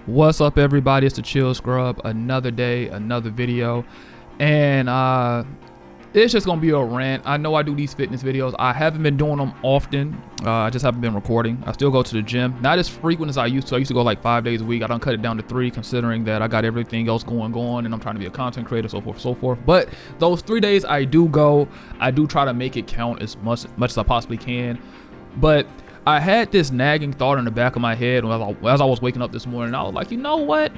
What's up, everybody? It's the Chill Scrub. Another day, another video, and it's just gonna be a rant. I know I do these fitness videos. I haven't been doing them often. I just haven't been recording. I still go to the gym, not as frequent as I used to. I used to go like 5 days a week. I done cut it down to 3, considering that I got everything else going on, and I'm trying to be a content creator, so forth, so forth. But those 3 days I do go. I do try to make it count as much as I possibly can. But I had this nagging thought in the back of my head as I was waking up this morning. I was like, you know what?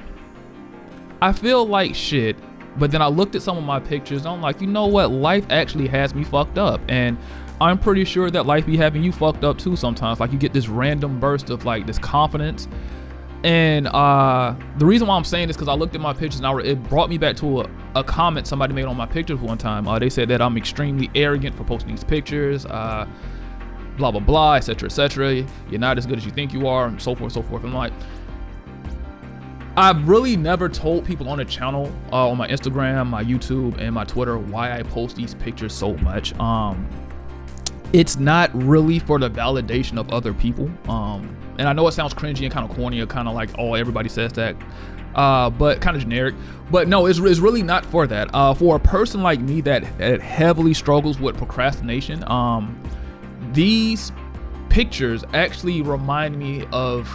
I feel like shit. But then I looked at some of my pictures and I'm like, you know what? Life actually has me fucked up. And I'm pretty sure that life be having you fucked up too sometimes. Like, you get this random burst of like this confidence. And the reason why I'm saying this because I looked at my pictures and it brought me back to a comment somebody made on my pictures one time. They said that I'm extremely arrogant for posting these pictures. Blah blah blah, etc etc. You're not as good as you think you are, and so forth so forth. I'm like, I've really never told people on the channel, on my Instagram, my YouTube, and my Twitter why I post these pictures so much. It's not really for the validation of other people. And I know it sounds cringy and kind of corny, or kind of like, oh, everybody says that, but kind of generic. But no, it's really not for that. For a person like me that heavily struggles with procrastination, these pictures actually remind me of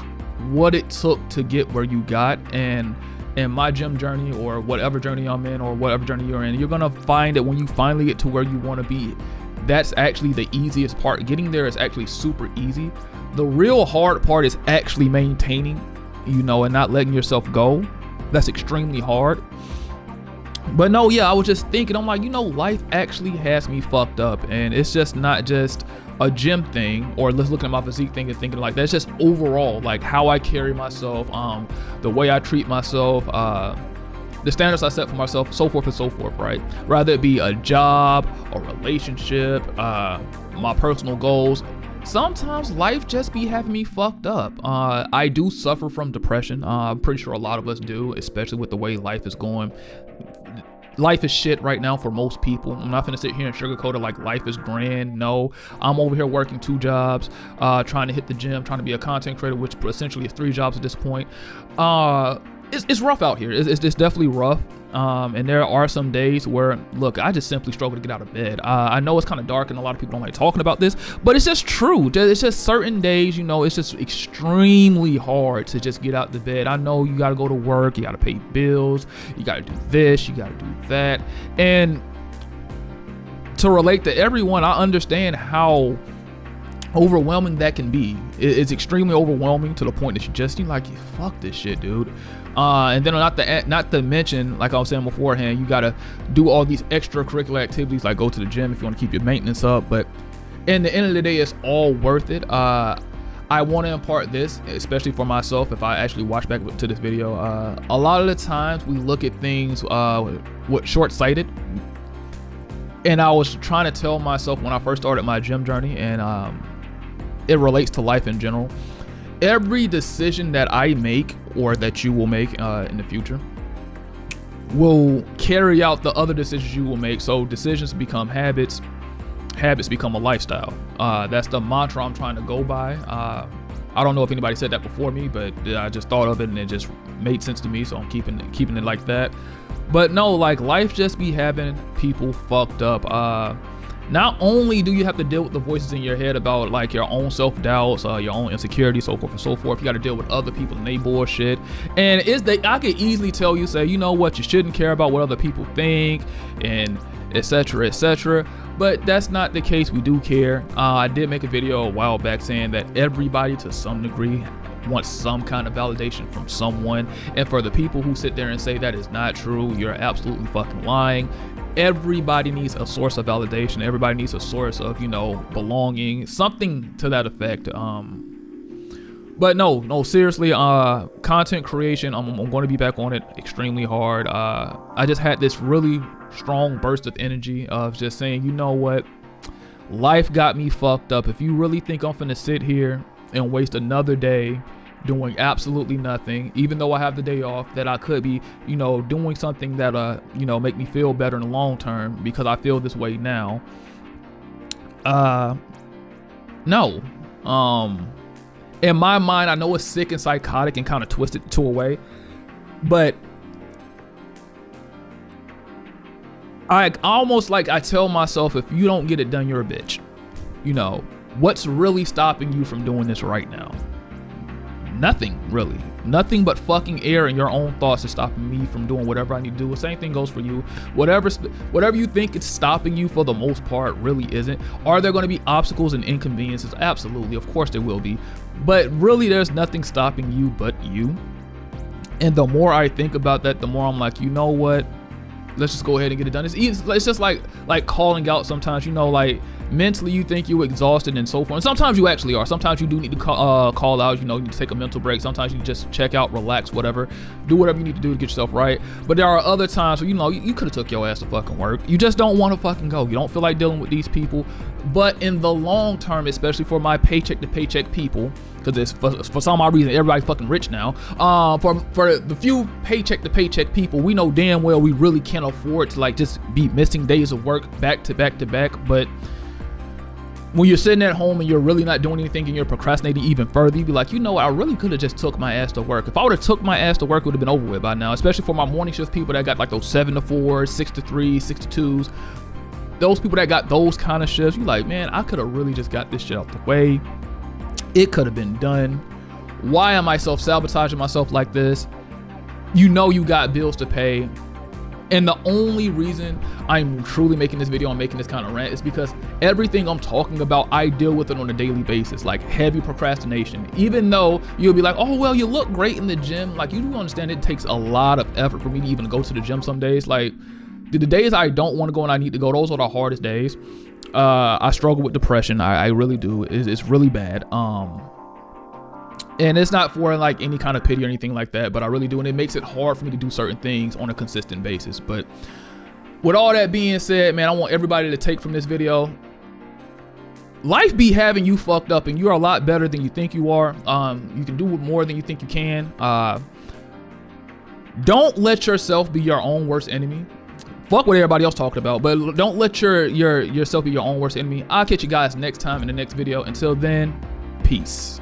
what it took to get where you got. And in my gym journey, or whatever journey I'm in, or whatever journey you're in, you're gonna find that when you finally get to where you want to be, that's actually the easiest part. Getting there is actually super easy. The real hard part is actually maintaining, and not letting yourself go. That's extremely hard. But no, yeah, I was just thinking, I'm like, life actually has me fucked up. And it's just not just a gym thing, or let's look at my physique thing and thinking like that's just overall, like how I carry myself, the way I treat myself, the standards I set for myself, so forth and so forth, right? Rather it be a job, a relationship, my personal goals. Sometimes life just be having me fucked up. I do suffer from depression. I'm pretty sure a lot of us do, especially with the way life is going. Life is shit right now for most people. I'm not gonna sit here and sugarcoat it like life is grand. No, I'm over here working 2 jobs, trying to hit the gym, trying to be a content creator, which essentially is 3 jobs at this point. It's rough out here. It's definitely rough. And there are some days where, look, I just simply struggle to get out of bed. I know it's kind of dark and a lot of people don't like talking about this, but it's just true. It's just certain days, it's just extremely hard to just get out the bed. I know you got to go to work, you got to pay bills, you got to do this, you got to do that. And to relate to everyone, I understand how overwhelming that can be. It's extremely overwhelming to the point that you just like, fuck this shit, dude. And then not to mention, like I was saying beforehand, you gotta do all these extracurricular activities, like go to the gym if you want to keep your maintenance up. But in the end of the day, it's all worth it. I want to impart this, especially for myself, if I actually watch back to this video. A lot of the times we look at things with short-sighted. And I was trying to tell myself when I first started my gym journey, and it relates to life in general. Every decision that I make, or that you will make in the future, will carry out the other decisions you will make. So decisions become habits, habits become a lifestyle. That's the mantra I'm trying to go by. I don't know if anybody said that before me, but I just thought of it and it just made sense to me, so I'm keeping it like that. But no, like, life just be having people fucked up. Not only do you have to deal with the voices in your head about like your own self-doubts, your own insecurities, so forth and so forth, you got to deal with other people and they bullshit. And I could easily tell you, say, you know what, you shouldn't care about what other people think, and etc etc. But that's not the case. We do care. I did make a video a while back saying that everybody to some degree wants some kind of validation from someone. And for the people who sit there and say that is not true, you're absolutely fucking lying. Everybody needs a source of validation. Everybody needs a source of, belonging, something to that effect. But no, seriously, content creation, I'm going to be back on it extremely hard. I just had this really strong burst of energy of just saying, you know what, life got me fucked up. If you really think I'm finna sit here and waste another day doing absolutely nothing, even though I have the day off, that I could be, doing something that, make me feel better in the long term, because I feel this way now. No. in my mind, I know it's sick and psychotic and kind of twisted to a way, but I almost like I tell myself, if you don't get it done, you're a bitch. You know, what's really stopping you from doing this right now? Nothing, really. Nothing but fucking air and your own thoughts is stopping me from doing whatever I need to do. The same thing goes for you. Whatever you think is stopping you, for the most part, really isn't. Are there going to be obstacles and inconveniences? Absolutely, of course there will be. But really, there's nothing stopping you but you. And the more I think about that, the more I'm like, you know what? Let's just go ahead and get it done. It's just like calling out sometimes, you know, like mentally you think you're exhausted and so forth. And sometimes you actually are. Sometimes you do need to call out, you know, you need to take a mental break. Sometimes you just check out, relax, whatever. Do whatever you need to do to get yourself right. But there are other times where, you know, you could have took your ass to fucking work. You just don't want to fucking go. You don't feel like dealing with these people. But in the long term, especially for my paycheck to paycheck people, because for some odd reason everybody's fucking rich now. For the few paycheck to paycheck people, we know damn well we really can't afford to like just be missing days of work back to back to back. But when you're sitting at home and you're really not doing anything and you're procrastinating even further, you'd be like, you know what, I really could have just took my ass to work. If I would have took my ass to work, it would have been over with by now. Especially for my morning shift people that got like those 7 to 4, 6 to 3, 6 to 2s. Those people that got those kind of shifts, you like, man, I could have really just got this shit out the way. It could have been done. Why am I self-sabotaging myself like this? You know you got bills to pay. And the only reason I'm truly making this video and making this kind of rant is because everything I'm talking about, I deal with it on a daily basis, like heavy procrastination. Even though you'll be like, oh, well, you look great in the gym. Like, you do understand it takes a lot of effort for me to even go to the gym some days. Like, the days I don't want to go and I need to go, those are the hardest days. I struggle with depression. I really do. It's really bad. And it's not for like any kind of pity or anything like that, but I really do. And it makes it hard for me to do certain things on a consistent basis. But with all that being said, man, I want everybody to take from this video, life be having you fucked up and you're a lot better than you think you are. You can do more than you think you can. Don't let yourself be your own worst enemy. Fuck what everybody else talking about, but don't let yourself be your own worst enemy. I'll catch you guys next time in the next video. Until then, peace.